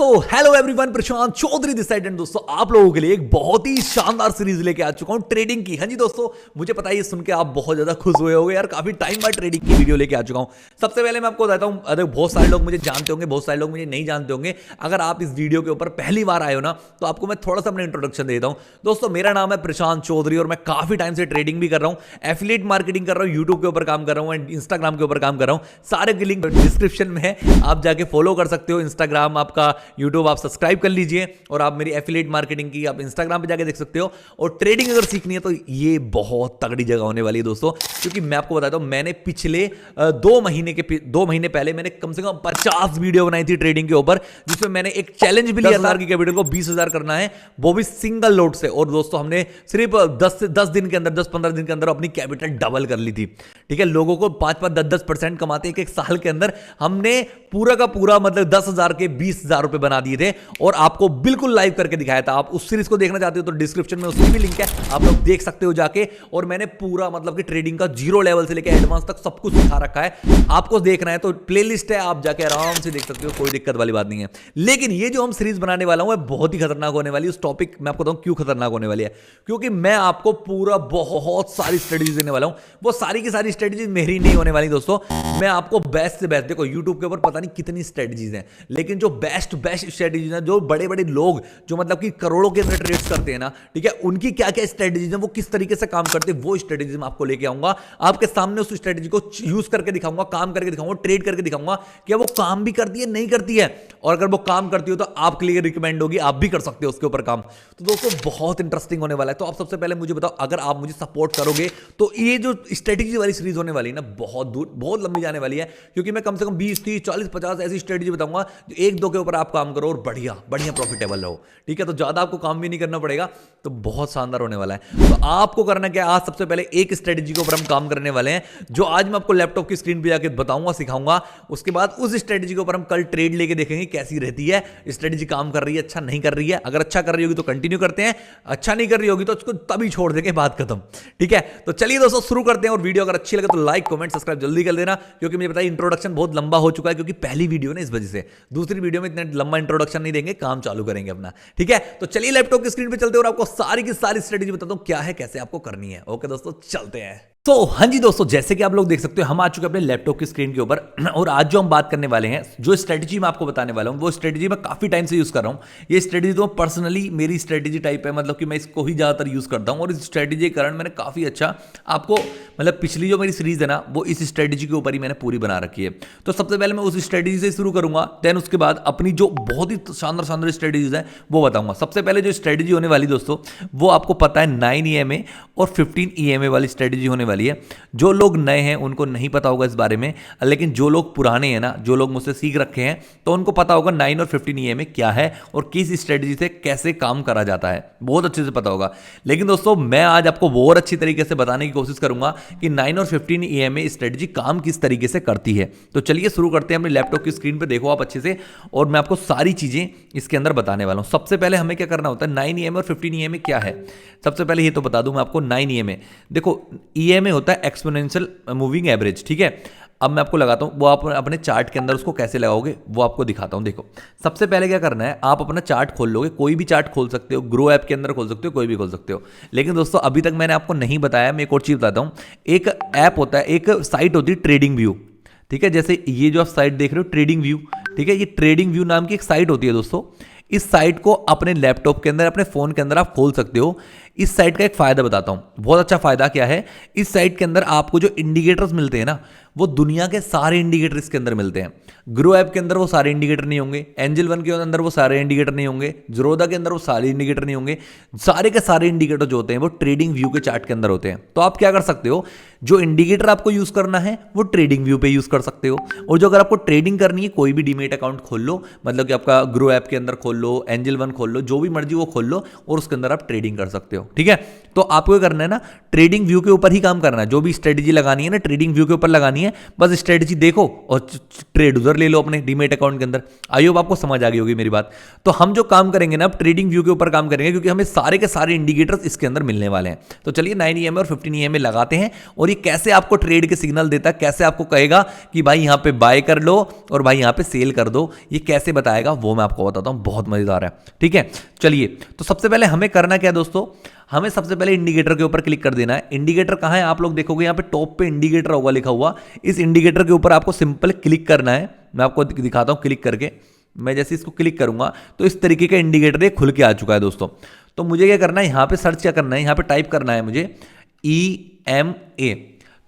So hello everyone, Prashant Chaudhary this side. And दोस्तों, आप लोगों के लिए एक बहुत ही शानदार सीरीज लेके आ चुका हूं ट्रेडिंग की। हाँ जी दोस्तों, मुझे पता है ये सुन के आप बहुत ज्यादा खुश हुए होंगे यार, काफी टाइम बाद ट्रेडिंग की वीडियो लेके आ चुका हूं। सबसे पहले मैं आपको बताता हूं, अरे बहुत सारे लोग मुझे जानते होंगे, बहुत सारे लोग मुझे नहीं जानते होंगे। अगर आप इस वीडियो के ऊपर पहली बार आए हो ना, तो आपको मैं थोड़ा सा अपना इंट्रोडक्शन देता हूं। दोस्तों, मेरा नाम है प्रशांत चौधरी और मैं काफी टाइम से ट्रेडिंग भी कर रहा हूं, एफिलिएट मार्केटिंग कर रहा हूं, यूट्यूब के ऊपर काम कर रहा हूं एंड इंस्टाग्राम के ऊपर काम कर रहा हूं। सारे की लिंक डिस्क्रिप्शन में है, आप जाके फॉलो कर सकते हो। इंस्टाग्राम आपका, यूट्यूब आप सब्सक्राइब कर लीजिए और आप मेरी एफिलिएट मार्केटिंग की आप इंस्टाग्राम पे जाके देख सकते हो। और ट्रेडिंग अगर सीखनी है तो ये बहुत तगड़ी जगह होने वाली है दोस्तों, क्योंकि मैं आपको बताता हूं, मैंने पिछले 2 महीने पहले मैंने कम से कम 50 वीडियो बनाई थी ट्रेडिंग के ऊपर, जिसमें मैंने एक चैलेंज भी लिया था कि कैपिटल को 20,000 करना है, वो भी सिंगल लोड से। और दोस्तों, हमने सिर्फ 10 दिन के अंदर, 10-15 दिन के अंदर अपनी कैपिटल डबल कर ली थी। ठीक है, लोगों को 5-5, 10-10% कमाते एक साल के अंदर हमने पूरा का पूरा मतलब 10,000 के 20,000 रुपए बना दिए थे और आपको बिल्कुल लाइव करके दिखाया था। आप उस सीरीज को देखना चाहते हो तो डिस्क्रिप्शन में उसकी भी लिंक है, आप लोग देख सकते हो जाके। और मैंने पूरा मतलब कि ट्रेडिंग का जीरो लेवल से लेकर एडवांस तक सब कुछ सिखा रखा है। आपको देखना है तो प्लेलिस्ट है, आप जाके आराम से देख सकते हो, कोई दिक्कत वाली बात नहीं है। लेकिन ये जो हम सीरीज बनाने वाला हूं, बहुत ही खतरनाक होने वाली है। उस टॉपिक मैं आपको बताऊं क्यों खतरनाक होने वाली है, क्योंकि मैं आपको पूरा बहुत सारी स्ट्रेटजीज देने वाला हूं। वो सारी की सारी स्ट्रेटजीज मेरी नहीं होने वाली दोस्तों, मैं आपको बेस्ट से बेस्ट, देखो यूट्यूब के ऊपर पता नहीं कितनी स्ट्रेटजीज हैं, लेकिन जो बेस्ट स्ट्रेटजीज हैं, जो बड़े बड़े लोग जो मतलब कि करोड़ों के अंदर ट्रेड्स करते हैं ना, ठीक है, उनकी क्या क्या स्ट्रेटजीज हैं, वो किस तरीके से काम करते हैं, वो स्ट्रेटजीज मैं आपको लेके आऊंगा आपके सामने। उस स्ट्रेटजी को यूज करके दिखाऊंगा, काम करके दिखाऊंगा, ट्रेड करके दिखाऊंगा कि वो काम भी करती है नहीं करती है। और अगर वो काम करती हो तो आपके लिए रिकमेंड होगी, आप भी कर सकते हो उसके ऊपर काम। तो दोस्तों, बहुत इंटरेस्टिंग होने वाला है। तो आप सबसे पहले मुझे बताओ, अगर आप मुझे सपोर्ट करोगे तो ये जो स्ट्रेटजी वाली सीरीज होने वाली है ना, बहुत दूर, बहुत लंबी जाने वाली है, क्योंकि मैं कम से कम 20, 30, 40, 50 ऐसी स्ट्रेटजी बताऊंगा जो 1-2 के ऊपर आप काम करो और बढ़िया बढ़िया प्रॉफिटेबल रहो। ठीक है, तो ज्यादा आपको काम भी नहीं करना पड़ेगा, तो बहुत शानदार होने वाला है। तो आपको करना क्या, आज सबसे पहले एक स्ट्रेटजी के ऊपर हम काम करने वाले हैं, जो आज मैं आपको लैपटॉप की स्क्रीन पे जाके बताऊंगा, सिखाऊंगा। उसके बाद उस स्ट्रेटजी के ऊपर हम कल ट्रेड लेके देखेंगे कैसी रहती है, स्ट्रेटजी काम कर रही है, अच्छा नहीं कर रही है। अगर अच्छा कर रही होगी तो कंटिन्यू करते हैं, अच्छा नहीं कर रही होगी तो उसको तभी छोड़ देंगे, बात खत्म। ठीक है, तो चलिए दोस्तों शुरू करते हैं। और वीडियो अगर अच्छी लगे तो लाइक, कमेंट, सब्सक्राइब जल्दी कर देना, क्योंकि मुझे पता है इंट्रोडक्शन बहुत लंबा हो चुका है, क्योंकि पहली वीडियो ना, इस वजह से। दूसरी वीडियो में इतना लंबा इंट्रोडक्शन नहीं देंगे, काम चालू करेंगे अपना। ठीक है, तो चलिए लैपटॉप की स्क्रीन पे चलते हैं और आपको सारी की सारी स्ट्रेटजी बताता हूं क्या है, कैसे आपको करनी है। ओके दोस्तों, चलते हैं। तो हाँ जी दोस्तों, जैसे कि आप लोग देख सकते हो, हम आ चुके हैं अपने लैपटॉप की स्क्रीन के ऊपर। और आज जो हम बात करने वाले हैं, जो स्ट्रेटजी मैं आपको बताने वाला हूं, वो स्ट्रेटजी मैं काफी टाइम से यूज कर रहा हूं। ये स्ट्रेटजी तो पर्सनली मेरी स्ट्रेटजी टाइप है, मतलब कि मैं इसको ही ज्यादातर यूज करता हूं। और इस स्ट्रेटजी के कारण मैंने काफी अच्छा आपको, मतलब पिछली जो मेरी सीरीज है ना, वो इस स्ट्रेटजी के ऊपर ही मैंने पूरी बना रखी है। तो सबसे पहले मैं उस स्ट्रेटजी से शुरू करूंगा, देन उसके बाद अपनी जो बहुत ही शानदार स्ट्रेटजीज है वो बताऊंगा। सबसे पहले जो स्ट्रेटजी होने वाली दोस्तों, वो आपको पता है 9 EMA और 15 EMA वाली स्ट्रेटजी होने वाली है। जो लोग नए हैं उनको नहीं पता होगा इस बारे में, लेकिन जो लोग पुराने हैं ना, जो लोग मुझसे सीख रखे हैं, तो उनको पता होगा 9 और 15 EMA क्या है और किस स्ट्रेटजी से कैसे काम करा जाता है, बहुत अच्छे से पता होगा। लेकिन दोस्तों, मैं आज आपको और अच्छी तरीके से बताने की कोशिश करूंगा कि 9 और 15 EMA स्ट्रेटजी काम किस तरीके से करती है। तो चलिए शुरू करते हैं। अपने लैपटॉप की स्क्रीन पर देखो आप अच्छे से, और मैं आपको सारी चीजें इसके अंदर बताने वाला हूं। सबसे पहले हमें क्या करना होता है, 9 EMA और 15 EMA क्या है। सबसे पहले ये तो बता दूं मैं आपको, 9 EMA, देखो EMA होता है एक्सपोनेंशियल मूविंग एवरेज। ठीक है, अब मैं आपको लगाता हूं, वो आप अपने चार्ट के अंदर उसको कैसे लगाओगे वो आपको दिखाता हूं। देखो, सबसे पहले क्या करना है, आप अपना चार्ट खोल लोगे, कोई भी चार्ट खोल सकते हो, ग्रो ऐप के अंदर खोल सकते हो, कोई भी खोल सकते हो। लेकिन दोस्तों, अभी तक मैंने आपको नहीं बताया, मैं एक और चीज बताता हूं। एक ऐप होता है, एक साइट होती है ट्रेडिंग व्यू। ठीक है, जैसे ये जो आप साइट देख रहे हो ट्रेडिंग व्यू, ठीक है, ये ट्रेडिंग व्यू नाम की एक साइट होती है दोस्तों। इस साइट को अपने लैपटॉप के अंदर, अपने फोन के अंदर आप खोल सकते हो। इस साइट का एक फायदा बताता हूं, बहुत अच्छा फायदा क्या है। इस साइट के अंदर आपको जो इंडिकेटर्स मिलते हैं ना, वो दुनिया के सारे इंडिकेटर इसके अंदर मिलते हैं। ग्रो ऐप के अंदर वो सारे इंडिकेटर नहीं होंगे, एंजल वन के अंदर वो सारे इंडिकेटर नहीं होंगे, ज़ीरोधा के अंदर वो सारे इंडिकेटर नहीं होंगे। सारे के सारे इंडिकेटर जो होते हैं वो ट्रेडिंग व्यू के चार्ट के अंदर होते हैं। तो आप क्या कर सकते हो, जो इंडिकेटर आपको यूज करना है वो ट्रेडिंग व्यू पे यूज कर सकते हो। और जो अगर आपको ट्रेडिंग करनी है, कोई भी डीमेट अकाउंट खोल लो, मतलब कि आपका ग्रो ऐप के अंदर खोल लो, एंजल वन खोल लो, जो भी मर्जी वो खोल लो और उसके अंदर आप ट्रेडिंग कर सकते हो। ठीक है, तो आपको करना है ना, ट्रेडिंग व्यू के ऊपर ही काम करना है। जो भी स्ट्रेटेजी लगानी है ना, ट्रेडिंग व्यू के ऊपर लगानी है। बस स्ट्रेटेजी देखो और ट्रेड उधर ले लो अपने डीमेट अकाउंट के अंदर। आई होप आपको समझ आ गई होगी मेरी बात। तो हम जो काम करेंगे ना, अब ट्रेडिंग व्यू के ऊपर काम करेंगे, क्योंकि हमें सारे के सारे इंडिकेटर्स इसके अंदर मिलने वाले हैं। तो चलिए 9 EMA और 15 EMA लगाते हैं, और ये कैसे आपको ट्रेड के सिग्नल देता है, कैसे आपको कहेगा कि भाई यहां पे बाय कर लो और भाई यहां पे सेल कर दो, ये कैसे बताएगा वो मैं आपको बताता हूं। बहुत मजेदार है, ठीक है। चलिए, तो सबसे पहले हमें करना क्या है दोस्तों, हमें सबसे पहले इंडिकेटर के ऊपर क्लिक कर देना है। इंडिकेटर कहां है, आप लोग देखोगे यहां पे टॉप पे इंडिकेटर होगा लिखा हुआ। इस इंडिकेटर के ऊपर आपको सिंपल क्लिक करना है। मैं आपको दिखाता हूं क्लिक करके। मैं जैसे इसको क्लिक करूंगा तो इस तरीके का इंडिकेटर ये खुल के आ चुका है दोस्तों। तो मुझे क्या करना है, यहां पे सर्च क्या करना है, यहां पे टाइप करना है मुझे EMA।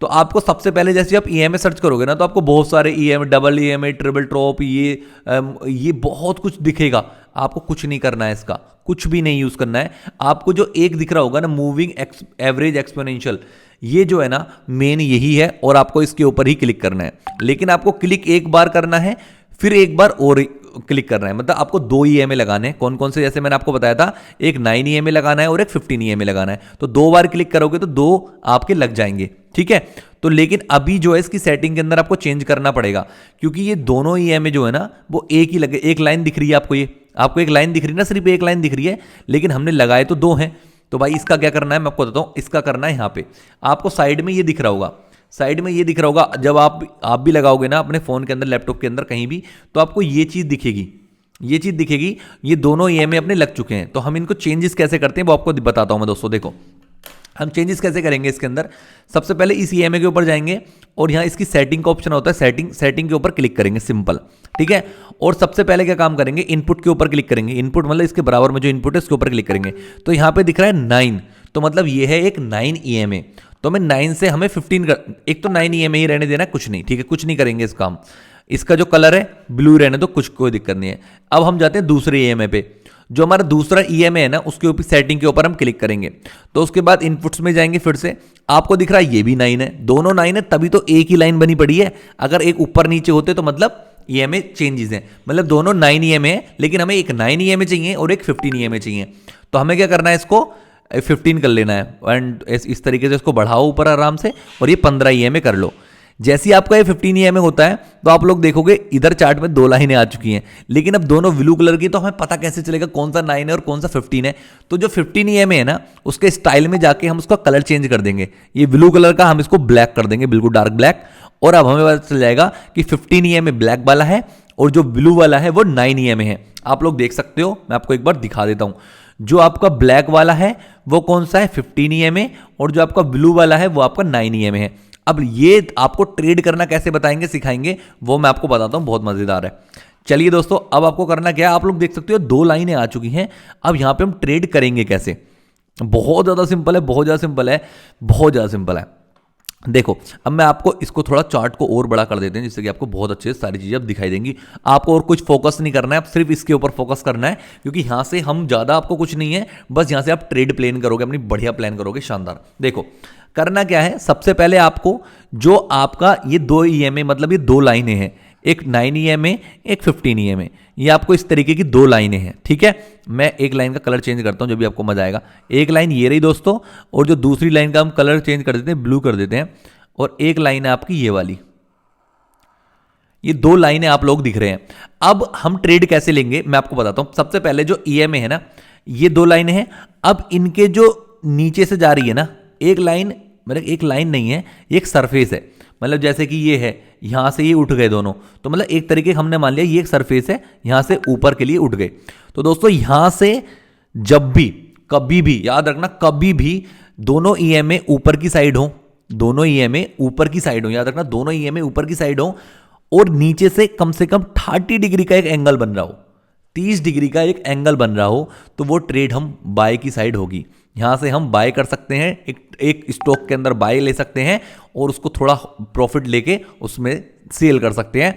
तो आपको सबसे पहले जैसे आप EMA सर्च करोगे ना, तो आपको बहुत सारे EMA, double EMA, triple top, ये बहुत कुछ दिखेगा। आपको कुछ नहीं करना है, इसका कुछ भी नहीं यूज करना है। आपको जो एक दिख रहा होगा ना, मूविंग एवरेज एक्सपोनेंशियल, ये जो है ना मेन यही है, और आपको इसके ऊपर ही क्लिक करना है। लेकिन आपको क्लिक एक बार करना है, फिर एक बार और क्लिक करना है। मतलब आपको 2 EMA लगाने हैं। कौन कौन से, जैसे मैंने आपको बताया था, एक 9 EMA लगाना है और एक 15 EMA लगाना है। तो 2 बार क्लिक करोगे तो 2 आपके लग जाएंगे, ठीक है। तो लेकिन अभी जो है इसकी सेटिंग के अंदर आपको चेंज करना पड़ेगा, क्योंकि ये दोनों EMA जो है ना वो एक ही लगे। एक लाइन दिख रही है आपको, ये आपको एक लाइन दिख रही है ना, सिर्फ एक लाइन दिख रही है, लेकिन हमने लगाए तो 2 हैं। तो भाई इसका क्या करना है मैं आपको बताता हूं। इसका करना है, यहां पे आपको साइड में ये दिख रहा होगा, साइड में ये दिख रहा होगा। जब आप भी लगाओगे ना अपने फोन के अंदर, लैपटॉप के अंदर, कहीं भी, तो आपको ये चीज दिखेगी, ये चीज दिखेगी। ये दोनों EMA अपने लग चुके हैं। तो हम इनको चेंजेस कैसे करते हैं वो आपको बताता हूं मैं दोस्तों। देखो हम चेंजेस कैसे करेंगे इसके अंदर। सबसे पहले इस EMA के ऊपर जाएंगे, और यहां इसकी सेटिंग का ऑप्शन होता है, सेटिंग के ऊपर क्लिक करेंगे, सिंपल, ठीक है। और सबसे पहले क्या काम करेंगे, इनपुट के ऊपर क्लिक करेंगे। इनपुट मतलब इसके बराबर में जो इनपुट है उसके ऊपर क्लिक करेंगे। तो यहां पे दिख रहा है 9, तो मतलब ये है एक 9 EMA। तो मैं 9 से हमें 15 कर, एक तो 9 EMA ही रहने देना, कुछ नहीं, ठीक है, कुछ नहीं करेंगे इस काम। इसका जो कलर है ब्लू रहने दो, कुछ कोई दिक्कत नहीं है। अब हम जाते हैं दूसरे EMA पे। जो हमारा दूसरा EMA है ना, उसके ऊपर सेटिंग के ऊपर हम क्लिक करेंगे। तो उसके बाद इनपुट्स में जाएंगे, फिर से आपको दिख रहा है ये भी 9 है, दोनों 9 है, तभी तो एक ही लाइन बनी पड़ी है। अगर एक ऊपर नीचे होते तो मतलब EMA चेंजेस हैं, मतलब दोनों 9 EMA है, लेकिन हमें एक 9 EMA चाहिए और एक 15 EMA चाहिए। तो हमें क्या करना है, इसको 15 कर लेना है, एंड इस तरीके से इसको बढ़ाओ ऊपर आराम से, और ये 15 EMA कर लो। जैसे ही आपका ये 15 EMA होता है, तो आप लोग देखोगे इधर चार्ट में 2 लाइनें आ चुकी हैं, लेकिन अब दोनों ब्लू कलर की, तो हमें पता कैसे चलेगा कौन सा 9 है और कौन सा 15 है। तो जो 15 EMA है ना, उसके स्टाइल में जाके हम उसका कलर चेंज कर देंगे। ये ब्लू कलर का हम इसको ब्लैक कर देंगे, बिल्कुल डार्क ब्लैक। और अब हमें पता चल जाएगा कि 15 EMA ब्लैक वाला है, और जो ब्लू वाला है वो 9 EMA है। आप लोग देख सकते हो, मैं आपको एक बार दिखा देता हूं। जो आपका ब्लैक वाला है वो कौन सा है, 15 EMA, और जो आपका ब्लू वाला है वो आपका 9 EMA है। अब ये आपको ट्रेड करना कैसे बताएंगे, सिखाएंगे, वो मैं आपको बताता हूं, बहुत मजेदार है। चलिए दोस्तों, अब आपको करना क्या है, आप लोग देख सकते हो 2 लाइनें आ चुकी हैं। अब यहां पे हम ट्रेड करेंगे कैसे, बहुत ज्यादा सिंपल है, बहुत ज्यादा सिंपल है, बहुत ज्यादा सिंपल है। देखो, अब मैं आपको इसको थोड़ा चार्ट को और बड़ा कर देते हैं, जिससे कि आपको बहुत अच्छे से सारी चीजें अब दिखाई देंगी। आपको और कुछ फोकस नहीं करना है, आप सिर्फ इसके ऊपर फोकस करना है, क्योंकि यहां से हम ज्यादा, आपको कुछ नहीं है, बस यहां से आप ट्रेड प्लान करोगे, अपनी बढ़िया प्लान करोगे, शानदार। देखो करना क्या है, सबसे पहले आपको जो आपका ये 2 EMA, मतलब ये 2 लाइनें हैं, एक 9 EMA, एक 15 EMA, ये आपको इस तरीके की 2 लाइनें हैं, ठीक है। मैं एक लाइन का कलर चेंज करता हूं, जो भी आपको मजा आएगा। एक लाइन ये रही दोस्तों, और जो दूसरी लाइन का हम कलर चेंज कर देते हैं, ब्लू कर देते हैं, और एक लाइन है आपकी ये वाली। ये 2 लाइनें आप लोग दिख रहे हैं। अब हम ट्रेड कैसे लेंगे मैं आपको बताता हूं। सबसे पहले जो EMA है ना, ये 2 लाइनें हैं। अब इनके जो नीचे से जा रही है ना एक लाइन, मतलब एक लाइन नहीं है, एक सरफेस है, मतलब जैसे कि ये है, यहां से ये उठ गए दोनों, तो मतलब एक तरीके हमने मान लिया ये एक सरफेस है, यहां से ऊपर के लिए उठ गए। तो दोस्तों यहां से जब भी, कभी भी याद रखना, कभी भी दोनों EMA ऊपर की साइड हो, दोनों EMA ऊपर की साइड हो, याद रखना, दोनों EMA ऊपर की साइड हो, और नीचे से कम 30 डिग्री का एक एंगल बन रहा हो, 30 डिग्री का एक एंगल बन रहा हो, तो वो ट्रेड हम बाय की साइड होगी। यहां से हम बाय कर सकते हैं, एक स्टॉक के अंदर बाय ले सकते हैं, और उसको थोड़ा प्रॉफिट लेके उसमें सेल कर सकते हैं।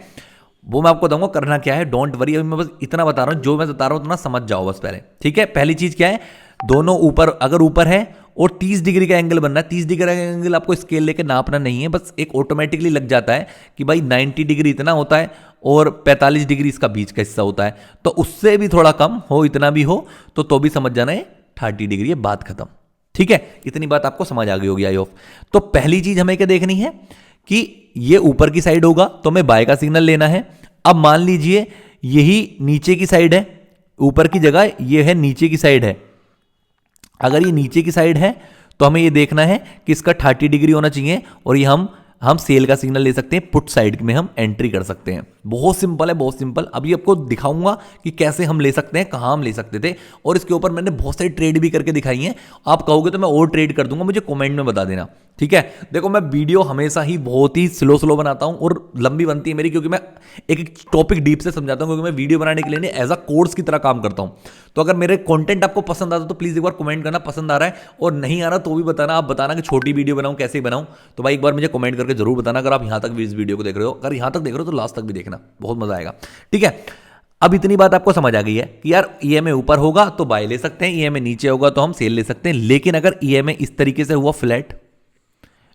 वो मैं आपको बताऊंगा करना क्या है, डोंट वरी। अभी मैं बस इतना बता रहा हूं, जो मैं बता रहा हूं उतना समझ जाओ बस पहले, ठीक है। पहली चीज क्या है, दोनों ऊपर, अगर ऊपर है और 30 डिग्री का एंगल बनना है, 30 डिग्री का एंगल आपको स्केल लेके नापना नहीं है, बस एक ऑटोमेटिकली लग जाता है कि भाई 90 डिग्री इतना होता है और 45 डिग्री इसका बीच का हिस्सा होता है। तो उससे भी थोड़ा कम हो, इतना भी हो, तो भी समझ जाना है 30 डिग्री है, बात खत्म। ठीक है, इतनी बात आपको समझ आ गई होगी आई होप। तो पहली चीज हमें क्या देखनी है कि ये ऊपर की साइड होगा तो हमें बाय का सिग्नल लेना है। अब मान लीजिए यही नीचे की साइड है, ऊपर की जगह ये है, नीचे की साइड है। अगर ये नीचे की साइड है तो हमें ये देखना है कि इसका 30 डिग्री होना चाहिए और ये हम सेल का सिग्नल ले सकते हैं, पुट साइड में हम एंट्री कर सकते हैं। बहुत सिंपल है, बहुत सिंपल। अभी आपको दिखाऊंगा कि कैसे हम ले सकते हैं, कहां हम ले सकते थे, और इसके ऊपर मैंने बहुत सारी ट्रेड भी करके दिखाई हैं। आप कहोगे तो मैं और ट्रेड कर दूंगा, मुझे कमेंट में बता देना, ठीक है। देखो मैं वीडियो हमेशा ही बहुत ही स्लो स्लो बनाता हूं और लंबी बनती है मेरी, क्योंकि मैं एक एक टॉपिक डीप से समझाता हूं, क्योंकि मैं वीडियो बनाने के लिए एज अ कोर्स की तरह काम करता हूं। तो अगर मेरे कंटेंट आपको पसंद आता है तो प्लीज एक बार कमेंट करना पसंद आ रहा है, और नहीं आ रहा तो भी बताना। आप बताना कि छोटी वीडियो बनाऊं, कैसे बनाऊं, तो भाई एक बार मुझे कमेंट करके जरूर बताना। अगर आप यहां तक भी इस वीडियो को देख रहे हो, अगर यहां तक देख रहे हो तो लास्ट तक भी देखना, बहुत मजा आएगा, ठीक है। अब इतनी बात आपको समझ आ गई है कि यार ईएमए ऊपर होगा तो बाय ले सकते हैं, ईएमए नीचे होगा तो हम सेल ले सकते हैं। लेकिन अगर ईएमए इस तरीके से हुआ फ्लैट,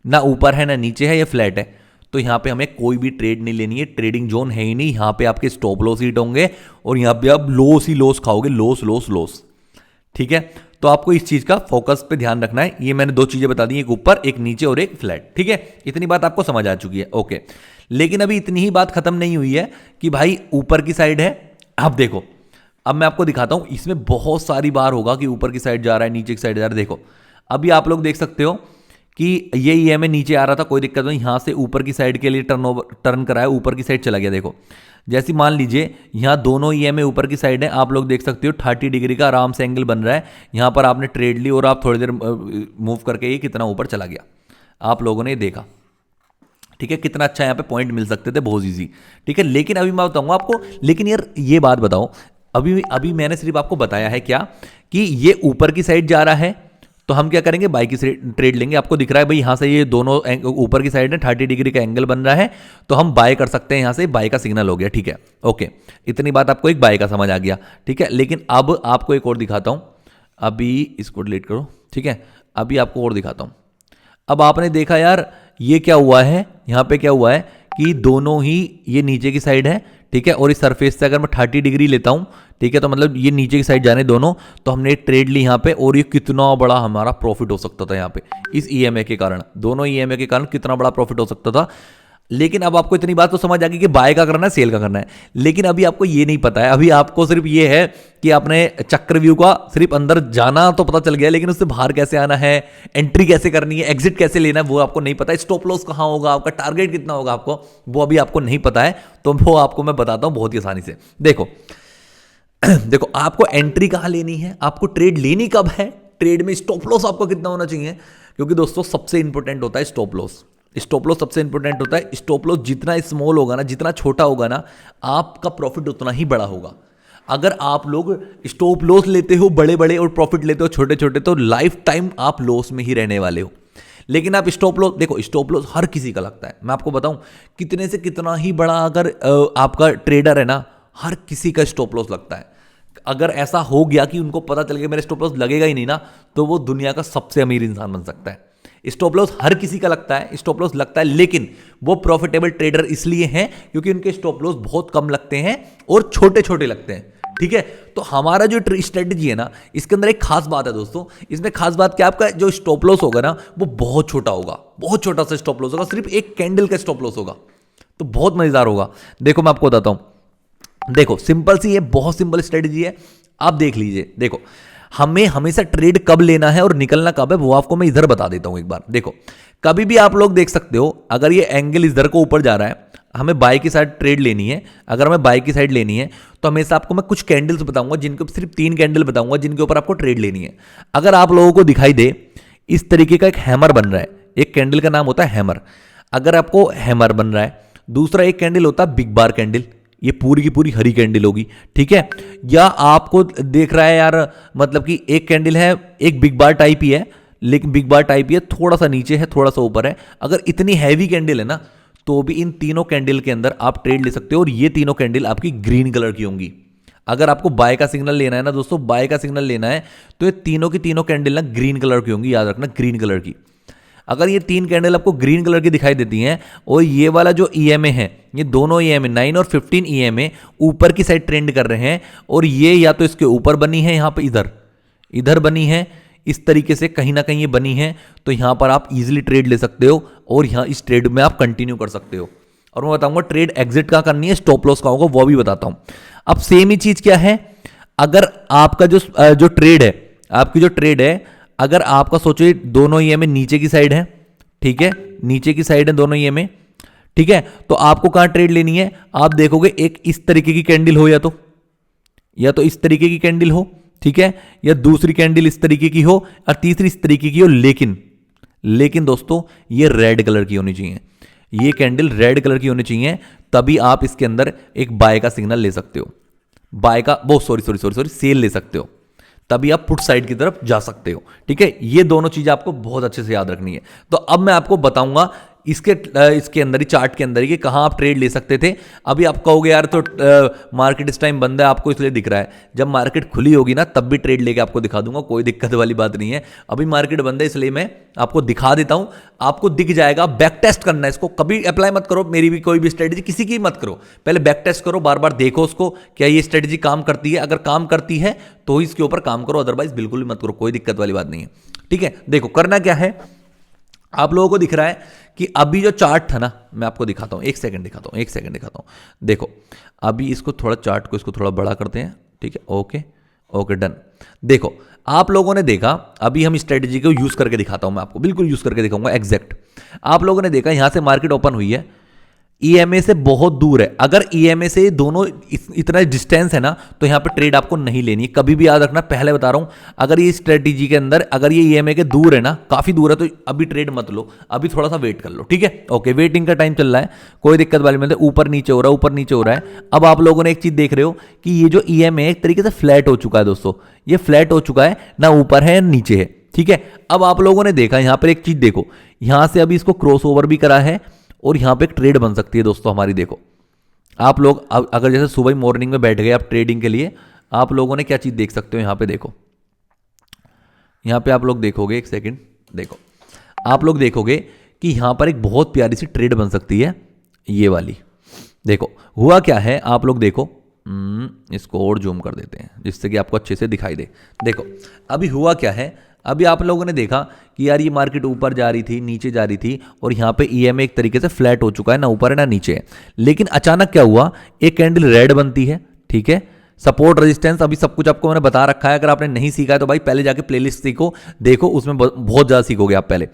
ना ऊपर है ना नीचे है, ये फ्लैट है, तो यहां पे हमें कोई भी ट्रेड नहीं लेनी है। ट्रेडिंग जोन है ही नहीं, यहां पे आपके स्टॉप लॉस हिट होंगे और यहां पे आप लॉस ही लॉस खाओगे, लॉस लॉस लॉस, ठीक है। तो आपको इस चीज का फोकस पे ध्यान रखना है। ये मैंने दो चीजें बता दी, एक ऊपर एक नीचे और एक फ्लैट, ठीक है। इतनी बात आपको समझ आ चुकी है, ओके। लेकिन अभी इतनी ही बात खत्म नहीं हुई है कि भाई ऊपर की साइड है। अब देखो, अब मैं आपको दिखाता हूं, इसमें बहुत सारी बार होगा कि ऊपर की साइड जा रहा है, नीचे की साइड जा रहा है। देखो अभी आप लोग देख सकते हो कि ये ईएमए नीचे आ रहा था, कोई दिक्कत नहीं, यहां से ऊपर की साइड के लिए टर्न कराया, ऊपर की साइड चला गया। देखो जैसी मान लीजिए यहां दोनों ईएमए ऊपर की साइड है, आप लोग देख सकते हो 30 डिग्री का आराम से एंगल बन रहा है। यहां पर आपने ट्रेड ली और आप थोड़ी देर मूव करके ये कितना ऊपर चला गया, आप लोगों ने देखा, ठीक है। कितना अच्छा यहाँ पे पॉइंट मिल सकते थे, बहुत इजी, ठीक है। लेकिन अभी मैं बताऊंगा आपको, लेकिन यार ये बात बताओ, अभी अभी मैंने सिर्फ आपको बताया है क्या कि ये ऊपर की साइड जा रहा है तो हम क्या करेंगे, बाय की ट्रेड लेंगे। आपको दिख रहा है भाई यहां से ये दोनों ऊपर की साइड है, 30 डिग्री का एंगल बन रहा है, तो हम बाय कर सकते हैं। यहां से बाय का सिग्नल हो गया, ठीक है, ओके। इतनी बात आपको एक बाय का समझ आ गया, ठीक है। लेकिन अब आपको एक और दिखाता हूं, अभी इसको डिलीट करो, ठीक है। अभी आपको और दिखाता हूं। अब आपने देखा यार ये क्या हुआ है, यहां पे क्या हुआ है कि दोनों ही, ये नीचे की साइड है, ठीक है, और इस सरफेस से अगर मैं 30 डिग्री लेता हूं, ठीक है, तो मतलब ये नीचे की साइड जाने दोनों, तो हमने ट्रेड ली यहां पे, और ये कितना बड़ा हमारा प्रॉफिट हो सकता था यहां पे, इस ईएमए के कारण, दोनों ईएमए के कारण कितना बड़ा प्रॉफिट हो सकता था। लेकिन अब आपको इतनी बात तो समझ आ गई कि बाय का करना है, सेल का करना है। लेकिन अभी आपको ये नहीं पता है, अभी आपको सिर्फ ये है कि आपने चक्रव्यूह का सिर्फ अंदर जाना तो पता चल गया, लेकिन उससे बाहर कैसे आना है, एंट्री कैसे करनी है, एग्जिट कैसे लेना है, वो आपको नहीं पता है। स्टॉप लॉस कहां होगा, आपका टारगेट कितना होगा, आपको वो अभी आपको नहीं पता है। तो वो आपको मैं बताता हूं बहुत ही आसानी से। देखो देखो आपको एंट्री कहां लेनी है, आपको ट्रेड लेनी कब है, ट्रेड में स्टॉप लॉस आपको कितना होना चाहिए, क्योंकि दोस्तों सबसे इंपॉर्टेंट होता है स्टॉप लॉस। स्टॉप लॉस सबसे इंपॉर्टेंट होता है। स्टॉप लॉस जितना स्मॉल होगा ना, जितना छोटा होगा ना, आपका प्रॉफिट उतना ही बड़ा होगा। अगर आप लोग स्टॉप लॉस लेते हो बड़े बड़े और प्रॉफिट लेते हो छोटे छोटे, तो लाइफ टाइम आप लॉस में ही रहने वाले हो। लेकिन आप स्टॉप लॉस देखो, स्टॉप लॉस हर किसी का लगता है। मैं आपको बताऊं, कितने से कितना ही बड़ा अगर आपका ट्रेडर है ना, हर किसी का स्टॉप लॉस लगता है। अगर ऐसा हो गया कि उनको पता चल गया मेरा स्टॉप लॉस लगेगा ही नहीं ना, तो वो दुनिया का सबसे अमीर इंसान बन सकता है। स्टॉप लॉस हर किसी का लगता है, स्टॉप लॉस लगता है, लेकिन वो प्रॉफिटेबल ट्रेडर इसलिए हैं क्योंकि उनके स्टॉप लॉस बहुत कम लगते हैं और छोटे छोटे लगते हैं, ठीक है। तो हमारा जो स्ट्रेटजी है ना, इसके अंदर एक खास बात है दोस्तों। इसमें खास बात क्या, आपका जो स्टॉप लॉस होगा ना, वो बहुत छोटा होगा, बहुत छोटा सा स्टॉप लॉस होगा, सिर्फ एक कैंडल का स्टॉप लॉस होगा, तो बहुत मजेदार होगा। देखो मैं आपको बताता हूं, देखो सिंपल सी, ये बहुत सिंपल स्ट्रेटजी है, आप देख लीजिए। देखो हमें हमेशा ट्रेड कब लेना है और निकलना कब है, वो आपको मैं इधर बता देता हूं एक बार। देखो कभी भी आप लोग देख सकते हो, अगर ये एंगल इधर को ऊपर जा रहा है, हमें बाय की साइड ट्रेड लेनी है। अगर हमें बाय की साइड लेनी है तो हमेशा आपको मैं कुछ कैंडल्स बताऊंगा, जिनके सिर्फ 3 कैंडल बताऊंगा, जिनके ऊपर आपको ट्रेड लेनी है। अगर आप लोगों को दिखाई दे इस तरीके का एक हैमर बन रहा है, एक कैंडल का नाम होता है हैमर। अगर आपको हैमर बन रहा है, दूसरा एक कैंडल होता है बिग बार कैंडल, ये पूरी की पूरी हरी कैंडल होगी, ठीक है। या आपको देख रहा है यार, मतलब कि एक कैंडल है, एक बिग बार टाइप ही है, लेकिन बिग बार टाइप ही है, थोड़ा सा नीचे है थोड़ा सा ऊपर है। अगर इतनी हैवी कैंडल है ना, तो भी इन तीनों कैंडल के अंदर आप ट्रेड ले सकते हो, और ये तीनों कैंडल आपकी ग्रीन कलर की होंगी। अगर आपको बाय का सिग्नल लेना है ना दोस्तों, बाय का सिग्नल लेना है, तो ये तीनों की तीनों कैंडल ना ग्रीन कलर की होंगी, याद रखना, ग्रीन कलर की। अगर ये 3 कैंडल आपको ग्रीन कलर की दिखाई देती हैं, और ये वाला जो ईएमए है, ये दोनों ईएमए 9 और 15 ईएमए ऊपर की साइड ट्रेंड कर रहे हैं, और ये या तो इसके ऊपर बनी है, यहां पे इधर बनी है, इस तरीके से कहीं ना कहीं ये बनी है, तो यहां पर आप इजीली ट्रेड ले सकते हो और यहां इस ट्रेड में आप कंटिन्यू कर सकते हो। और मैं बताऊंगा ट्रेड एग्जिट कहां करनी है, स्टॉप लॉस कहां होगा वो भी बताता हूं। अब सेम ही चीज क्या है, अगर आपका जो ट्रेड है, आपकी जो ट्रेड है, अगर आपका सोचो ये दोनों ईएमए नीचे की साइड है, ठीक है, नीचे की साइड है दोनों ईएमए, ठीक है, तो आपको कहां ट्रेड लेनी है, आप देखोगे एक इस तरीके की कैंडल हो, या तो इस तरीके की कैंडल हो, ठीक है, या दूसरी कैंडल इस तरीके की हो और तीसरी इस तरीके की हो, लेकिन दोस्तों ये रेड कलर की होनी चाहिए, ये कैंडल रेड कलर की होनी चाहिए, तभी आप इसके अंदर एक बाय का सिग्नल ले सकते हो, बाय का वो सॉरी सेल ले सकते हो, तभी आप पुट साइड की तरफ जा सकते हो। ठीक है, ये दोनों चीजें आपको बहुत अच्छे से याद रखनी है। तो अब मैं आपको बताऊंगा इसके अंदर ही, चार्ट के अंदर ही, कि कहां आप ट्रेड ले सकते थे। अभी आप कहोगे यार तो मार्केट इस टाइम बंद है, आपको इसलिए दिख रहा है। जब मार्केट खुली होगी ना तब भी ट्रेड लेके आपको दिखा दूंगा, कोई दिक्कत वाली बात नहीं है। अभी मार्केट बंद है इसलिए मैं आपको दिखा देता हूं, आपको दिख जाएगा। बैक टेस्ट करना है इसको, कभी अप्लाई मत करो मेरी भी कोई भी स्ट्रेटेजी, किसी की मत करो, पहले बैक टेस्ट करो, बार बार देखो उसको, क्या ये स्ट्रेटेजी काम करती है। अगर काम करती है तो इसके ऊपर काम करो, अदरवाइज बिल्कुल भी मत करो, कोई दिक्कत वाली बात नहीं है। ठीक है, देखो करना क्या है, आप लोगों को दिख रहा है कि अभी जो चार्ट था ना, मैं आपको दिखाता हूं, एक सेकंड दिखाता हूं। देखो अभी इसको थोड़ा, चार्ट को इसको थोड़ा बड़ा करते हैं, ठीक है, ओके डन। देखो आप लोगों ने देखा, अभी हम स्ट्रेटेजी को यूज करके दिखाता हूं, मैं आपको बिल्कुल यूज करके दिखाऊंगा एग्जैक्ट। आप लोगों ने देखा यहां से मार्केट ओपन हुई है, ईएमए से बहुत दूर है। अगर ईएमए से दोनों इतना डिस्टेंस है ना, तो यहां पे ट्रेड आपको नहीं लेनी है, कभी भी याद रखना। पहले बता रहा हूं, अगर ये स्ट्रेटेजी के अंदर अगर ये ईएमए के दूर है ना, काफी दूर है, तो अभी ट्रेड मत लो, अभी थोड़ा सा वेट कर लो। ठीक है, ओके, वेटिंग का टाइम चल रहा है, कोई दिक्कत वाली बात नहीं। ऊपर नीचे हो रहा है। अब आप लोगों ने एक चीज देख रहे हो कि ये जो ईएमए एक तरीके से फ्लैट हो चुका है दोस्तों, ये फ्लैट हो चुका है ना, ऊपर है नीचे है। ठीक है, अब आप लोगों ने देखा यहां पर एक चीज, देखो यहां से अभी इसको क्रॉस ओवर भी करा है और यहां पे एक ट्रेड बन सकती है दोस्तों हमारी। देखो आप लोग अगर जैसे सुबह मॉर्निंग में बैठ गए आप ट्रेडिंग के लिए, आप लोगों ने क्या चीज देख सकते हो, यहां पे देखो, यहां पे आप लोग देखोगे, एक सेकंड देखो, आप लोग देखोगे कि यहां पर एक बहुत प्यारी सी ट्रेड बन सकती है, ये वाली। देखो हुआ क्या है, आप लोग देखो, इसको और जूम कर देते हैं जिससे कि आपको अच्छे से दिखाई दे। देखो अभी हुआ क्या है, अभी आप लोगों ने देखा कि यार ये मार्केट ऊपर जा रही थी, नीचे जा रही थी, और यहाँ पे ईएमए एक तरीके से फ्लैट हो चुका है, ना ऊपर है ना नीचे है। लेकिन अचानक क्या हुआ, एक कैंडल रेड बनती है, ठीक है, सपोर्ट रेजिस्टेंस, अभी सब कुछ आपको मैंने बता रखा है। अगर आपने नहीं सीखा है तो भाई पहले जाके प्लेलिस्ट सीखो, देखो उसमें बहुत ज्यादा सीखोगे आप पहले।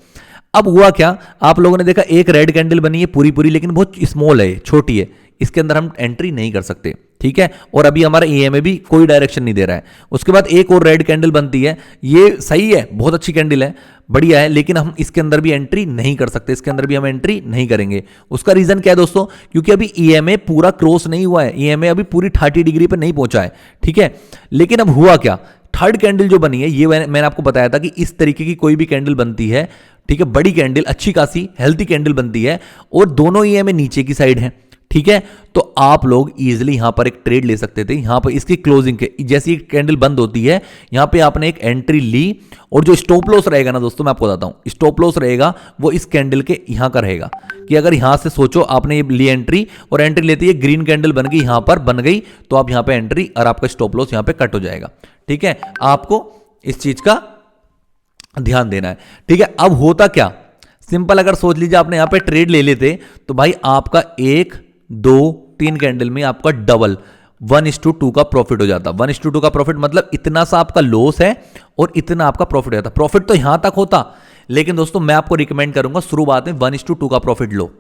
अब हुआ क्या, आप लोगों ने देखा एक रेड कैंडल बनी है पूरी, लेकिन बहुत स्मॉल है, छोटी है, इसके अंदर हम एंट्री नहीं कर सकते। ठीक है, और अभी हमारा ईएमए भी कोई डायरेक्शन नहीं दे रहा है। उसके बाद एक और रेड कैंडल बनती है, ये सही है, बहुत अच्छी कैंडल है, बढ़िया है, लेकिन हम इसके अंदर भी एंट्री नहीं कर सकते, इसके अंदर भी हम एंट्री नहीं करेंगे। उसका रीजन क्या है दोस्तों, क्योंकि अभी ईएमए पूरा क्रॉस नहीं हुआ है, ईएमए अभी पूरी 30 डिग्री पर नहीं पहुंचा है। ठीक है, लेकिन अब हुआ क्या, थर्ड कैंडल जो बनी है, ये मैंने आपको बताया था कि इस तरीके की कोई भी कैंडल बनती है, ठीक है, बड़ी कैंडल, अच्छी खासी हेल्थी कैंडल बनती है, और दोनों ईएमए नीचे की साइड है। ठीक है, तो आप लोग इजीली यहां पर एक ट्रेड ले सकते थे। यहां पर इसकी क्लोजिंग के जैसी एक कैंडल बंद होती है, यहां पे आपने एक एंट्री ली, और जो स्टॉप लॉस रहेगा ना दोस्तों, मैं आपको बताता हूं, स्टॉप लॉस रहेगा वो इस कैंडल के यहां का रहेगा। कि अगर यहां से सोचो आपने ये ली एंट्री, और एंट्री लेती है ग्रीन कैंडल बन गई, यहां पर बन गई, तो आप यहां पे एंट्री और आपका स्टॉप लॉस यहां पे कट हो जाएगा। ठीक है, आपको इस चीज का ध्यान देना है। ठीक है, अब होता क्या, सिंपल अगर सोच लीजिए आपने यहां पे ट्रेड ले लेते, तो भाई आपका 1 2 3 कैंडल में आपका डबल 1:2 का प्रॉफिट हो जाता। 1:2 का प्रॉफिट मतलब इतना सा आपका लॉस है और इतना आपका प्रॉफिट हो जाता। प्रॉफिट तो यहां तक होता, लेकिन दोस्तों मैं आपको रिकमेंड करूंगा शुरुआत में 1:2 का प्रॉफिट लो,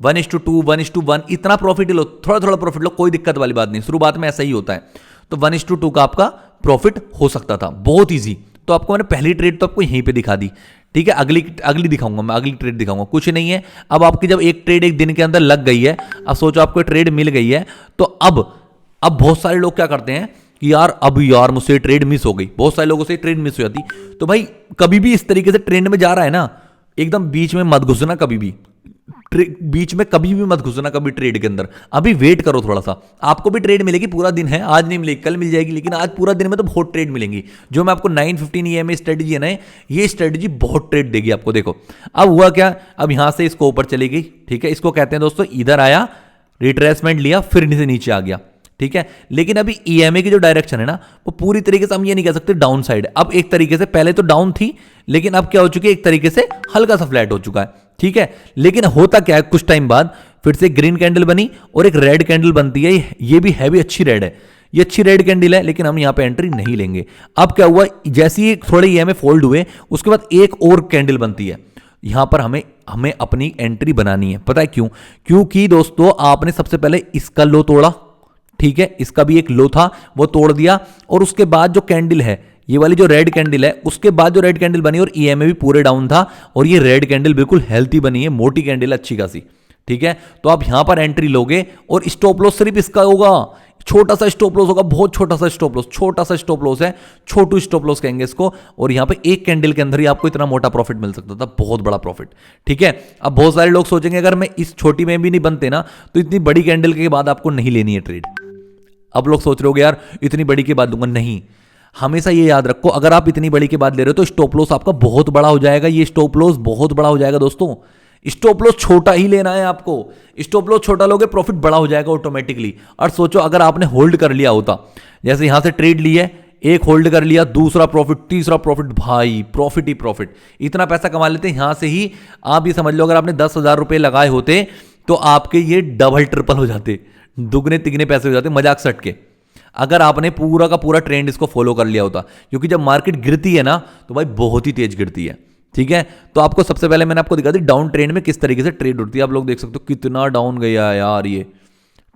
1:2 1:1 इतना प्रॉफिट लो, थोड़ा थोड़ा प्रॉफिट लो, कोई दिक्कत वाली बात नहीं, शुरुआत में ऐसा ही होता है। तो 1:2 का आपका प्रॉफिट हो सकता था, बहुत ईजी। तो आपको मैंने पहली ट्रेड तो आपको यहीं पे दिखा दी। ठीक है, अगली दिखाऊंगा मैं, अगली ट्रेड दिखाऊंगा, कुछ नहीं है। अब आपकी जब एक ट्रेड एक दिन के अंदर लग गई है, अब सोचो आपको ट्रेड मिल गई है, तो अब बहुत सारे लोग क्या करते हैं कि यार मुझसे ट्रेड मिस हो गई, बहुत सारे लोगों से ट्रेड मिस हो जाती। तो भाई कभी भी इस तरीके से ट्रेंड में जा रहा है ना, एकदम बीच में मत घुसना, कभी भी बीच में कभी भी मत घुसना, कभी ट्रेड के अंदर। अभी वेट करो थोड़ा सा, आपको भी ट्रेड मिलेगी, पूरा दिन है, आज नहीं मिलेगी कल मिल जाएगी, लेकिन आज पूरा दिन में तो बहुत ट्रेड मिलेंगी। जो मैं आपको 915 ईएमए स्ट्रेटजी है ना, ये स्ट्रेटजी बहुत ट्रेड देगी आपको। देखो अब हुआ क्या, अब यहां से इसको ऊपर चली गई, ठीक है, इसको कहते हैं दोस्तों, इधर आया, रिट्रेसमेंट लिया, फिर से नीचे आ गया। ठीक है। लेकिन अभी ईएमए की जो डायरेक्शन है ना, वो पूरी तरीके से हम ये नहीं कह सकते डाउन साइड है। अब एक तरीके से पहले तो डाउन थी, लेकिन अब क्या हो चुकी है, एक तरीके से हल्का सा फ्लैट हो चुका है, ठीक है। लेकिन होता क्या है, कुछ टाइम बाद फिर से ग्रीन कैंडल बनी और एक रेड कैंडल बनती है। ये भी हैवी अच्छी रेड है, ये अच्छी रेड कैंडल है, लेकिन हम यहां पे एंट्री नहीं लेंगे। अब क्या हुआ, जैसे ही थोड़े ईएमए फोल्ड हुए, उसके बाद एक और कैंडल बनती है। यहां पर हमें अपनी एंट्री बनानी है। पता है क्यों? क्योंकि दोस्तों आपने सबसे पहले इसका लो तोड़ा, ठीक है, इसका भी एक लो था वो तोड़ दिया, और उसके बाद जो कैंडल है, ये वाली जो रेड कैंडल है, उसके बाद जो रेड कैंडल बनी और ईएमए भी पूरे डाउन था, और ये रेड कैंडल बिल्कुल हेल्थी बनी है, मोटी कैंडल अच्छी खासी, ठीक है। तो आप यहां पर एंट्री लोगे और स्टॉप लॉस सिर्फ इसका होगा, छोटा सा स्टॉप लॉस होगा, बहुत छोटा सा स्टॉप लॉस, छोटा सा स्टॉप लॉस है, छोटू स्टॉप लॉस कहेंगे इसको। और यहां पे एक कैंडल के अंदर ही आपको इतना मोटा प्रॉफिट मिल सकता था, बहुत बड़ा प्रॉफिट, ठीक है। अब बहुत सारे लोग सोचेंगे अगर मैं इस छोटी में भी नहीं बनते ना, तो इतनी बड़ी कैंडल के बाद आपको नहीं लेनी है ट्रेड। अब लोग सोच रहे होगे यार इतनी बड़ी के बाद दूंगा, नहीं। हमेशा ये याद रखो, अगर आप इतनी बड़ी के बाद ले रहे हो तो स्टॉप लॉस आपका बहुत बड़ा हो जाएगा, ये स्टॉप लॉस बहुत बड़ा हो जाएगा दोस्तों। स्टॉप लॉस छोटा ही लेना है आपको, स्टॉप लॉस छोटा लोगे प्रॉफिट बड़ा हो जाएगा ऑटोमेटिकली। और सोचो अगर आपने होल्ड कर लिया होता, जैसे यहां से ट्रेड ली है, एक होल्ड कर लिया, दूसरा प्रॉफिट, तीसरा प्रॉफिट, भाई प्रॉफिट ही प्रॉफिट, इतना पैसा कमा लेते यहां से ही। आप ये समझ लो अगर आपने 10,000 रुपए लगाए होते तो आपके ये डबल ट्रिपल हो जाते, दुगने तिगने पैसे हो जाते, मजाक सट के, अगर आपने पूरा का पूरा ट्रेंड इसको फॉलो कर लिया होता। क्योंकि जब मार्केट गिरती है ना, तो भाई बहुत ही तेज गिरती है, ठीक है। तो आपको सबसे पहले मैंने आपको दिखा दी डाउन ट्रेंड में किस तरीके से ट्रेड उठती है। आप लोग देख सकते हो कितना डाउन गया है यार ये,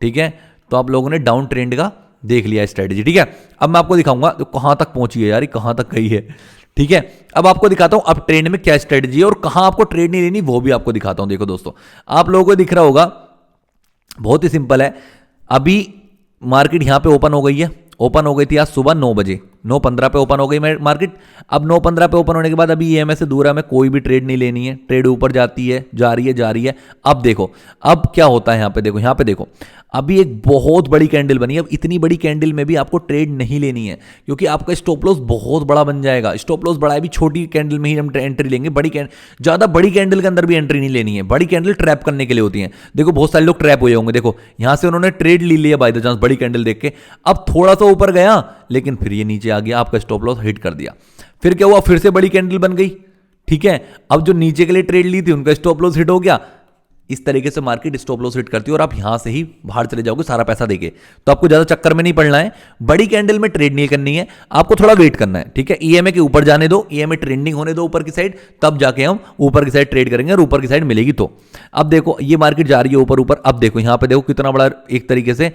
ठीक है। तो आप लोगों ने डाउन ट्रेंड का देख लिया स्ट्रेटेजी, ठीक है। अब मैं आपको दिखाऊंगा तो कहां तक पहुंची है यार, कहां तक गई है, ठीक है। अब आपको दिखाता हूं अब ट्रेंड में क्या स्ट्रेटेजी है और कहां आपको ट्रेड नहीं लेनी, वो भी आपको दिखाता हूं। देखो दोस्तों, आप लोगों को दिख रहा होगा, बहुत ही सिंपल है। अभी मार्केट यहां पे ओपन हो गई है, ओपन हो गई थी आज सुबह 9 बजे, 9:15 पे ओपन हो गई मार्केट। अब 9:15 पे ओपन होने के बाद अभी ईएमए से दूर है, हमें कोई भी ट्रेड नहीं लेनी है, ट्रेड ऊपर जाती है, जा रही है, जा रही है। अब देखो अब क्या होता है, यहां पे देखो, यहां पे देखो, अभी एक बहुत बड़ी कैंडल बनी है। अब इतनी बड़ी कैंडल में भी आपको ट्रेड नहीं लेनी है, क्योंकि आपका स्टॉप लॉस बहुत बड़ा बन जाएगा। स्टॉप लॉस बड़ा है, भी छोटी कैंडल में ही हम एंट्री लेंगे, ज्यादा बड़ी कैंडल के अंदर भी एंट्री नहीं लेनी है। बड़ी कैंडल ट्रैप करने के लिए होती है। देखो बहुत सारे लोग ट्रैप हुए होंगे, देखो यहां से उन्होंने ट्रेड ले लिया बाय द चांस बड़ी कैंडल देख के, अब थोड़ा सा ऊपर गया लेकिन फिर ये नीचे आ गया, आपका स्टॉप लॉस हिट कर दिया। फिर क्या हुआ, फिर से बड़ी कैंडल बन गई, ठीक है। अब जो नीचे के लिए ट्रेड ली थी उनका स्टॉप लॉस हिट हो गया। इस तरीके से मार्केट स्टॉप लॉस हिट करती है और आप यहां से ही बाहर चले जाओगे सारा पैसा देके। तो आपको ज्यादा चक्कर में नहीं पड़ना है, बड़ी कैंडल में ट्रेड नहीं करनी है, आपको थोड़ा वेट करना है, ठीक है। ईएमए के ऊपर जाने दो, ईएमए ट्रेंडिंग होने दो ऊपर की साइड, तब जाके हम ऊपर की साइड ट्रेड करेंगे और ऊपर की साइड मिलेगी तो। अब देखो ये मार्केट जा रही है ऊपर ऊपर, अब देखो यहां पे देखो कितना बड़ा एक तरीके से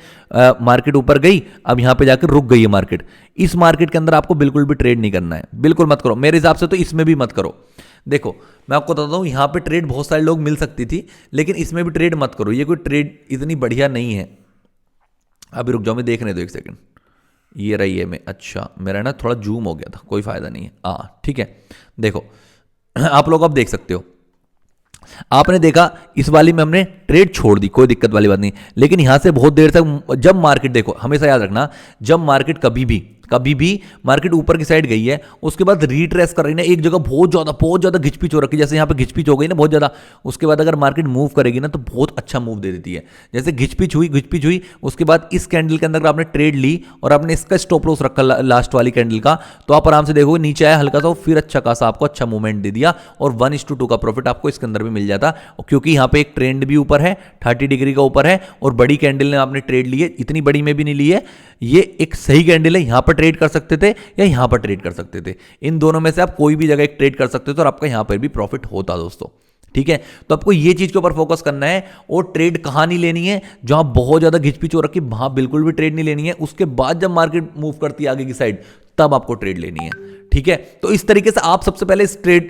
मार्केट ऊपर गई, अब यहां पे जाकर रुक गई है मार्केट। इस मार्केट के अंदर आपको बिल्कुल भी ट्रेड नहीं करना है, बिल्कुल मत करो, मेरे हिसाब से तो इसमें भी मत करो। देखो मैं आपको बताता हूं, यहां पे ट्रेड बहुत सारे लोग मिल सकती थी, लेकिन इसमें भी ट्रेड मत करो, ये कोई ट्रेड इतनी बढ़िया नहीं है। अभी रुक जाओ, मैं देखने दो एक सेकंड, ये रही है मैं, अच्छा मेरा ना थोड़ा जूम हो गया था, कोई फायदा नहीं है, ठीक है। देखो आप लोग अब देख सकते हो, आपने देखा इस वाली में हमने ट्रेड छोड़ दी, कोई दिक्कत वाली बात नहीं, लेकिन यहां से बहुत देर तक जब मार्केट, देखो हमेशा याद रखना, जब मार्केट कभी भी मार्केट ऊपर की साइड गई है, उसके बाद रीट्रेस कर रही है एक जगह, बहुत ज्यादा घिचपिच हो रखी है, जैसे यहां पे घिचपिच हो गई ना बहुत ज्यादा, उसके बाद अगर मार्केट मूव करेगी ना तो बहुत अच्छा मूव दे देती है। जैसे घिचपिच हुई, उसके बाद इस कैंडल के अंदर आपने ट्रेड ली और आपने इसका स्टॉप लॉस रखा लास्ट वाली कैंडल का, तो आप आराम से देखोगे नीचे आया हल्का सा, फिर अच्छा खासा आपको अच्छा मूवमेंट दे दिया और 1:2 का प्रॉफिट आपको इसके अंदर भी मिल जाता, क्योंकि यहां पे एक ट्रेंड भी ऊपर है, 30 डिग्री का ऊपर है, और बड़ी कैंडल ने आपने ट्रेड ली है, इतनी बड़ी में भी नहीं ली है, ये एक सही कैंडल है। यहां पर ट्रेड कर सकते थे या यहां पर ट्रेड कर सकते थे, इन दोनों में से आप कोई भी जगह एक ट्रेड कर सकते थे और आपका यहां पर भी प्रॉफिट होता दोस्तों, ठीक है। तो आपको ये चीज के ऊपर फोकस करना है, और ट्रेड कहां नहीं लेनी है, जहां बहुत ज्यादा घिचपिच हो रखी वहां बिल्कुल भी ट्रेड नहीं लेनी है। उसके बाद जब मार्केट मूव करती है आगे की साइड, तब आपको ट्रेड लेनी है, ठीक है। तो इस तरीके से आप सबसे पहले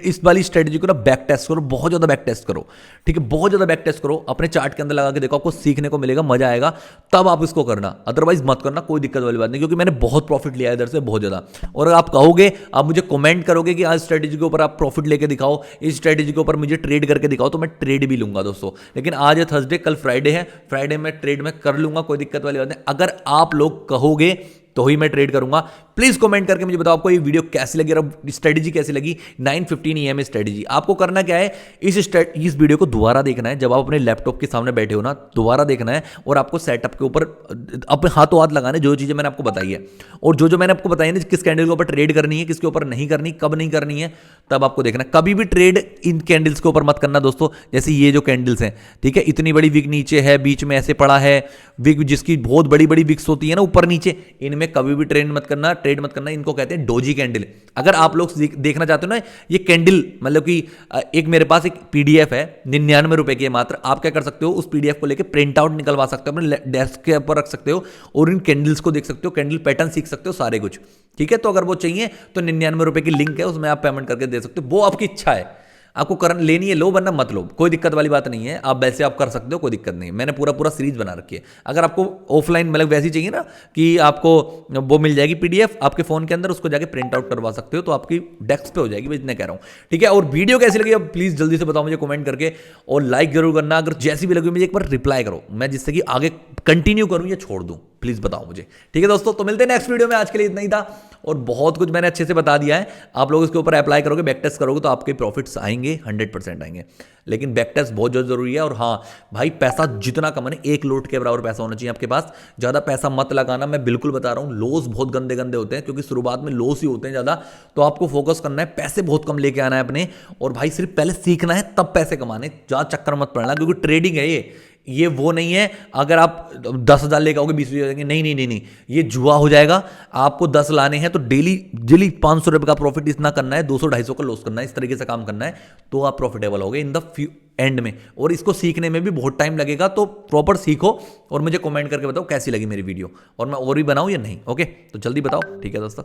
इस वाली स्ट्रेटजी को ना बैक टेस्ट करो, बहुत ज्यादा बैक टेस्ट करो, ठीक है, बहुत ज्यादा बैक टेस्ट करो, अपने चार्ट के अंदर लगा के देखो, आपको सीखने को मिलेगा, मजा आएगा, तब आप इसको करना, अदरवाइज मत करना, कोई दिक्कत वाली बात नहीं, क्योंकि मैंने बहुत प्रॉफिट लिया इधर से बहुत ज्यादा। और अगर आप कहोगे, आप मुझे कमेंट करोगे कि आज स्ट्रेटजी के ऊपर आप प्रॉफिट लेके दिखाओ, इस स्ट्रेटजी के ऊपर मुझे ट्रेड करके दिखाओ, तो मैं ट्रेड भी लूंगा दोस्तों। लेकिन आज है थर्सडे, कल फ्राइडे है, फ्राइडे में ट्रेड में कर लूंगा, कोई दिक्कत वाली बात नहीं। अगर आप लोग कहोगे तो ही मैं ट्रेड करूंगा, प्लीज कमेंट करके मुझे बताओ आपको ये वीडियो कैसी लगी और स्ट्रेटेजी कैसी लगी। 9:15 AM स्ट्रेटेजी। आपको करना क्या है, इस वीडियो को दोबारा देखना है, जब आप अपने लैपटॉप के सामने बैठे हो ना, दोबारा देखना है और आपको सेटअप के ऊपर अपने हाथों हाथ लगाने, जो चीजें मैंने आपको बताई है और जो मैंने आपको बताई ना, किस कैंडल के ऊपर ट्रेड करनी है, किसके ऊपर नहीं करनी, कब नहीं करनी है, तब आपको देखना। कभी भी ट्रेड इन कैंडल्स के ऊपर मत करना दोस्तों। जैसे ये जो कैंडल्स हैं, ठीक है, इतनी बड़ी विक नीचे है, बीच में ऐसे पड़ा है, विक जिसकी बहुत बड़ी बड़ी विक्स होती है ना ऊपर नीचे, इनमें कभी भी ट्रेड मत करना। इनको कहते हैं डोजी कैंडल। अगर आप लोग देखना चाहते हो ना ये कैंडल, मतलब कि एक मेरे पास एक पीडीएफ है 99 रुपए की मात्र। आप क्या कर सकते हो, उस पीडीएफ को लेकर प्रिंट आउट निकलवा सकते हो, अपने डेस्क के ऊपर रख सकते हो और इन कैंडल्स को देख सकते हो, कैंडल पैटर्न सीख सकते हो, सारे कुछ, ठीक है। तो अगर वो चाहिए तो 99 रुपए की लिंक है, उसमें आप पेमेंट करके दे सकते हो, वो आपकी इच्छा है। आपको करन लेनी है लो, वरना मत लो, कोई दिक्कत वाली बात नहीं है। आप वैसे आप कर सकते हो, कोई दिक्कत नहीं। मैंने पूरा सीरीज बना रखी है। अगर आपको ऑफलाइन मतलब वैसी चाहिए ना कि आपको वो मिल जाएगी पीडीएफ आपके फोन के अंदर, उसको जाके प्रिंट आउट करवा सकते हो, तो आपकी डेस्क पे हो जाएगी, मैं इतना कह रहा हूं, ठीक है। और वीडियो कैसी लगी अब प्लीज जल्दी से बताओ मुझे कमेंट करके, और लाइक जरूर करना। अगर जैसी भी लगी मुझे एक बार रिप्लाई करो, मैं जिससे कि आगे कंटिन्यू करूं या छोड़ दूं, प्लीज बताओ मुझे, ठीक है दोस्तों। तो मिलते हैं नेक्स्ट वीडियो में। आज के लिए इतना ही था और बहुत कुछ मैंने अच्छे से बता दिया है। आप लोग इसके ऊपर अप्लाई करोगे, बैक टेस्ट करोगे, तो आपके प्रॉफिट्स आएंगे, 100% आएंगे। लेकिन बैक टेस्ट बहुत जरूरी है। और हाँ भाई, पैसा जितना कमाने, एक लोट के बराबर पैसा होना चाहिए आपके पास। ज्यादा पैसा मत लगाना, मैं बिल्कुल बता रहा हूं। लॉस बहुत गंदे गंदे होते हैं, क्योंकि शुरुआत में लॉस ही होते हैं ज्यादा। तो आपको फोकस करना है, पैसे बहुत कम लेके आना है अपने, और भाई सिर्फ पहले सीखना है, तब पैसे कमाने। ज्यादा चक्कर मत पड़ना, क्योंकि ट्रेडिंग है ये वो नहीं है। अगर आप 10,000 लेके आओगे 20 हो जाएंगे, नहीं, ये जुआ हो जाएगा। आपको 10 लाने हैं तो डेली 500 रुपए का प्रॉफिट इतना करना है, 200-250 का लॉस करना है, इस तरीके से काम करना है, तो आप प्रॉफिटेबल होगे इन द एंड में। और इसको सीखने में भी बहुत टाइम लगेगा, तो प्रॉपर सीखो और मुझे कमेंट करके बताओ कैसी लगी मेरी वीडियो, और मैं और भी बनाऊं या नहीं। ओके, तो जल्दी बताओ, ठीक है दोस्तों।